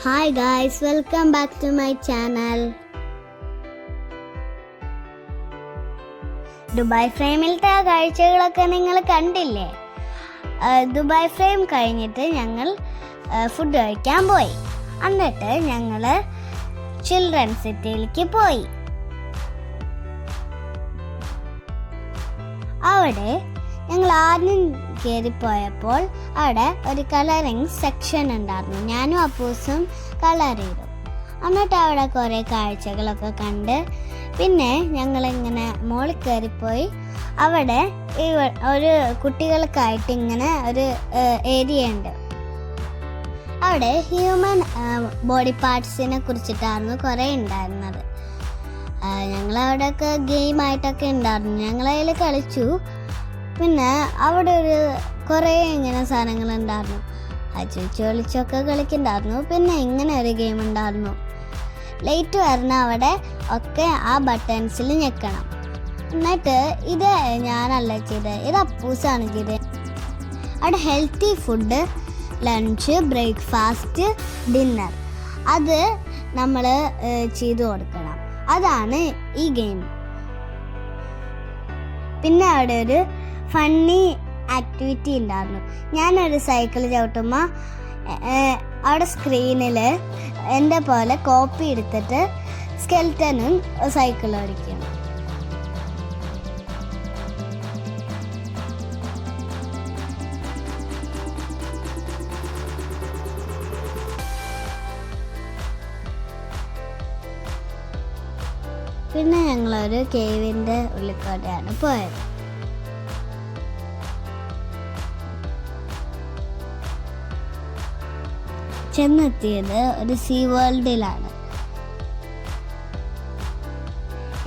Hi guys, welcome back to my channel. Dubai ഫ്രെയിമിലത്തെ കാഴ്ചകളൊക്കെ നിങ്ങൾ കണ്ടില്ലേ? ദുബായ് ഫ്രെയിം കഴിഞ്ഞിട്ട് ഞങ്ങൾ ഫുഡ് കഴിക്കാൻ പോയി. എന്നിട്ട് ഞങ്ങൾ ചിൽഡ്രൻ സിറ്റിയിലേക്ക് പോയി. അവിടെ ഞങ്ങൾ ആദ്യം കയറിപ്പോയപ്പോൾ അവിടെ ഒരു കളറിങ് സെക്ഷൻ ഉണ്ടായിരുന്നു. ഞാനും അപ്പൂസും കളർ ചെയ്തു. എന്നിട്ട് അവിടെ കുറേ കാഴ്ചകളൊക്കെ കണ്ട് പിന്നെ ഞങ്ങളിങ്ങനെ മുകളിൽ കയറിപ്പോയി. അവിടെ ഒരു കുട്ടികൾക്കായിട്ട് ഇങ്ങനെ ഒരു ഏരിയ ഉണ്ട്. അവിടെ ഹ്യൂമൻ ബോഡി പാർട്സിനെ കുറിച്ചിട്ടായിരുന്നു കുറേ ഉണ്ടായിരുന്നത്. ഞങ്ങളവിടെയൊക്കെ ഗെയിമായിട്ടൊക്കെ ഉണ്ടായിരുന്നു. ഞങ്ങളതിൽ കളിച്ചു. പിന്നെ അവിടെ കുറേ ഇങ്ങനെ സാധനങ്ങളുണ്ടായിരുന്നു. അച്ചുവെച്ച് ഒളിച്ചൊക്കെ കളിക്കുന്നുണ്ടായിരുന്നു. പിന്നെ ഇങ്ങനെ ഒരു ഗെയിം ഉണ്ടായിരുന്നു. ലൈറ്റ് വരുന്ന അവിടെ ഒക്കെ ആ ബട്ടൺസിൽ ഞെക്കണം. എന്നിട്ട് ഇത് ഞാനല്ല ചെയ്തത്, ഇത് അപ്പൂസാണ് ചെയ്തത്. അവിടെ healthy food, lunch, breakfast, dinner അത് നമ്മൾ ചെയ്തു കൊടുക്കണം. അതാണ് ഈ ഗെയിം. പിന്നെ അവിടെ ഒരു ഫണ്ണി ആക്ടിവിറ്റി ഉണ്ടായിരുന്നു. ഞാനൊരു സൈക്കിൾ ചവിട്ടുമ്പോൾ അവിടെ സ്ക്രീനിൽ എൻ്റെ പോലെ കോപ്പി എടുത്തിട്ട് സ്കെൽറ്റനും സൈക്കിൾ ഓടിക്കണം. പിന്നെ ഞങ്ങളൊരു കേവിൻ്റെ ഉള്ളിൽക്കൂടെയാണ് പോയത്. ചെന്നെത്തിയത് ഒരു സീ വേൾഡിലാണ്.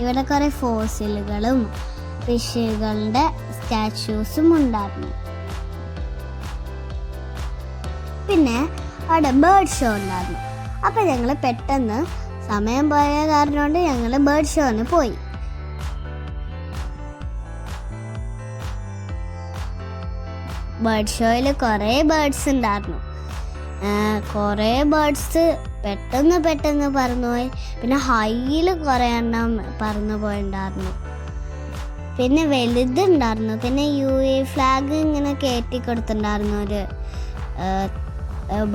ഇവിടെ കുറേ ഫോസിലുകളും ഫിഷുകളുടെ സ്റ്റാച്യൂസും ഉണ്ടായിരുന്നു. പിന്നെ അവിടെ ബേർഡ് ഷോ ഉണ്ടായിരുന്നു. അപ്പം ഞങ്ങൾ പെട്ടെന്ന് സമയം പോയ കാരണം കൊണ്ട് ഞങ്ങൾ ബേർഡ് ഷോന് പോയി. ബേർഡ് ഷോയിൽ കുറേ ബേർഡ്സ് ഉണ്ടായിരുന്നു. കുറേ ബേർഡ്സ് പെട്ടെന്ന് പറന്നുപോയി. പിന്നെ ഹൈയിൽ കുറേ എണ്ണം പറന്നു പോയിണ്ടായിരുന്നു. പിന്നെ വലുതുണ്ടായിരുന്നു. പിന്നെ UAE ഫ്ലാഗ് ഇങ്ങനെ കയറ്റി കൊടുത്തിട്ടുണ്ടായിരുന്നു ഒരു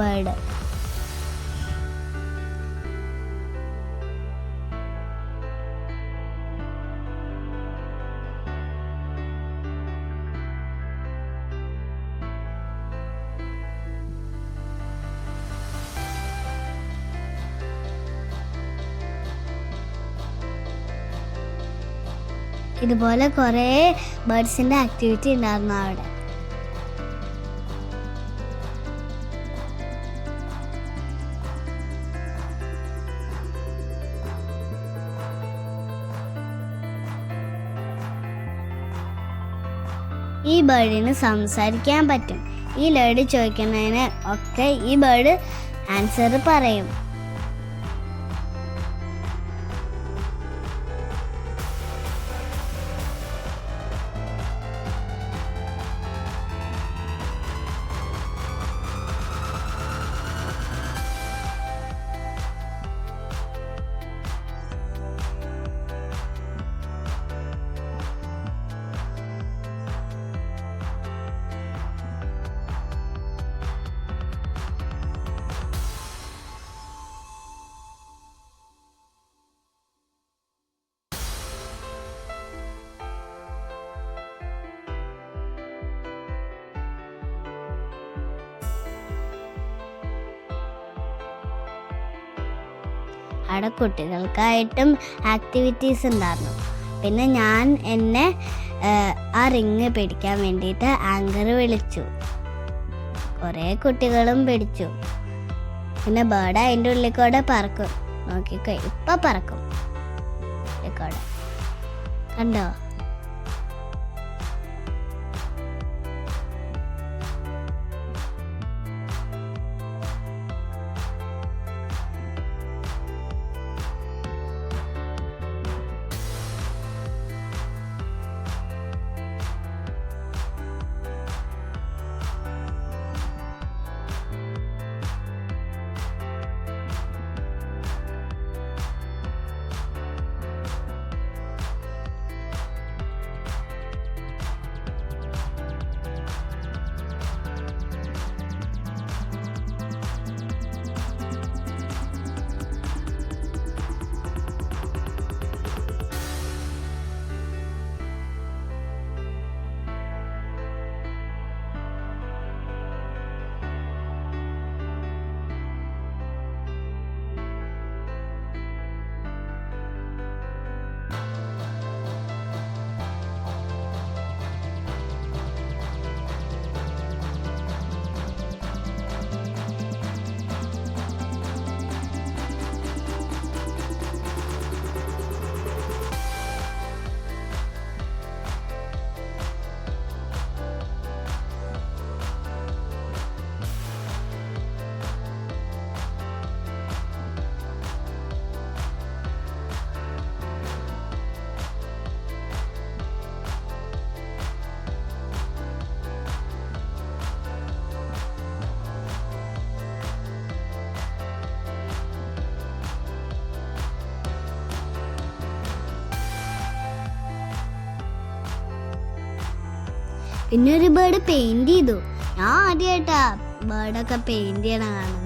ബേർഡ്. ഇതുപോലെ കുറേ ബേർഡ്സിൻ്റെ ആക്ടിവിറ്റി ഉണ്ടായിരുന്നു അവിടെ. ഈ ബേർഡിന് സംസാരിക്കാൻ പറ്റും. ഈ ബേർഡ് ചോദിക്കുന്നതിന് ഒക്കെ ഈ ബേർഡ് ആൻസർ പറയും. അവിടെ കുട്ടികൾക്കായിട്ടും ആക്ടിവിറ്റീസ് ഉണ്ടായിരുന്നു. പിന്നെ ഞാൻ ആ റിങ് പിടിക്കാൻ വേണ്ടിയിട്ട് ആങ്കർ വിളിച്ചു. കുറേ കുട്ടികളും പിടിച്ചു. പിന്നെ ബേർഡ് അതിൻ്റെ ഉള്ളിൽ പറക്കും. നോക്കിക്കോ, ഇപ്പം പറക്കും. ഉള്ളിൽ കണ്ടോ? പിന്നെ ഒരു ബേർഡ് പെയിന്റ് ചെയ്തു. ഞാൻ ആദ്യമായിട്ടാ ബേർഡൊക്കെ പെയിന്റ് ചെയ്യണ കാണുന്നത്.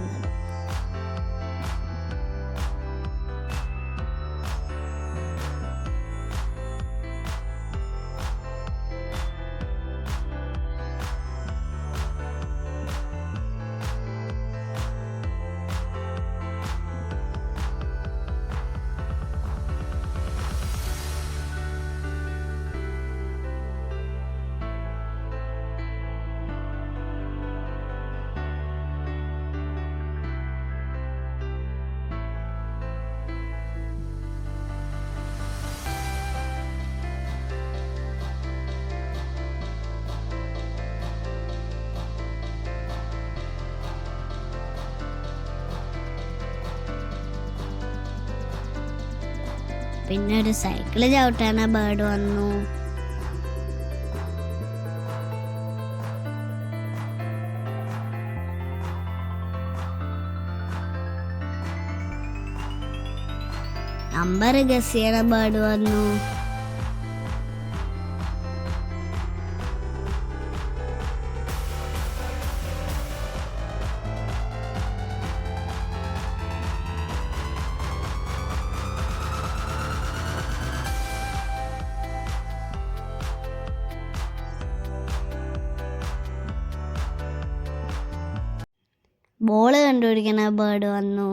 പിന്നെ ഒരു സൈക്കിള് ചവിട്ടാന ബേർഡ് വന്നു. നമ്പർ ഗസ് ചെയ്യണ ബേർഡ് വന്നു. ബോള് കണ്ടുപിടിക്കണ ബേർഡ് വന്നു.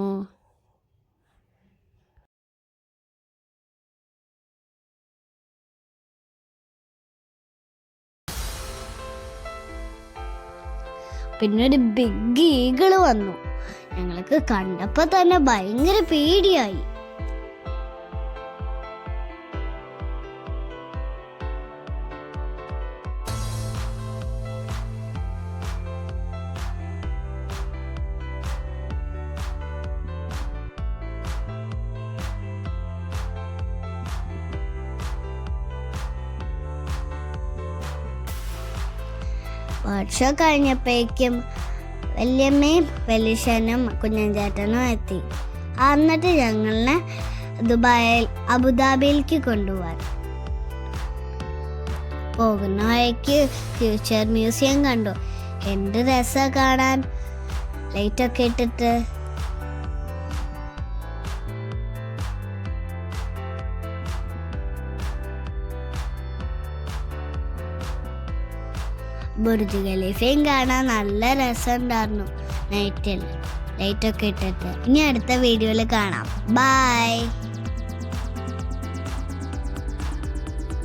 പിന്നെ ഒരു ബിഗ് ഈഗിള് വന്നു. ഞങ്ങൾക്ക് കണ്ടപ്പോ തന്നെ ഭയങ്കര പേടിയായി. വർഷം കഴിഞ്ഞപ്പോഴേക്കും വല്യമ്മയും വലിയച്ഛനും കുഞ്ഞഞ്ചേട്ടനും എത്തി. എന്നിട്ട് ഞങ്ങളെ അബുദാബിയിലേക്ക് കൊണ്ടുപോകാൻ പോകുന്ന വഴിക്ക് ഫ്യൂച്ചർ മ്യൂസിയം കണ്ടു. എന്ത് രസം കാണാൻ, ലൈറ്റൊക്കെ ഇട്ടിട്ട്. ബുർജ് ഖലീഫയും കാണാൻ നല്ല രസമുണ്ടായിരുന്നു നൈറ്റിൽ ലൈറ്റൊക്കെ ഇട്ടിട്ട്. ഇനി അടുത്ത വീഡിയോയിൽ കാണാം. ബൈ.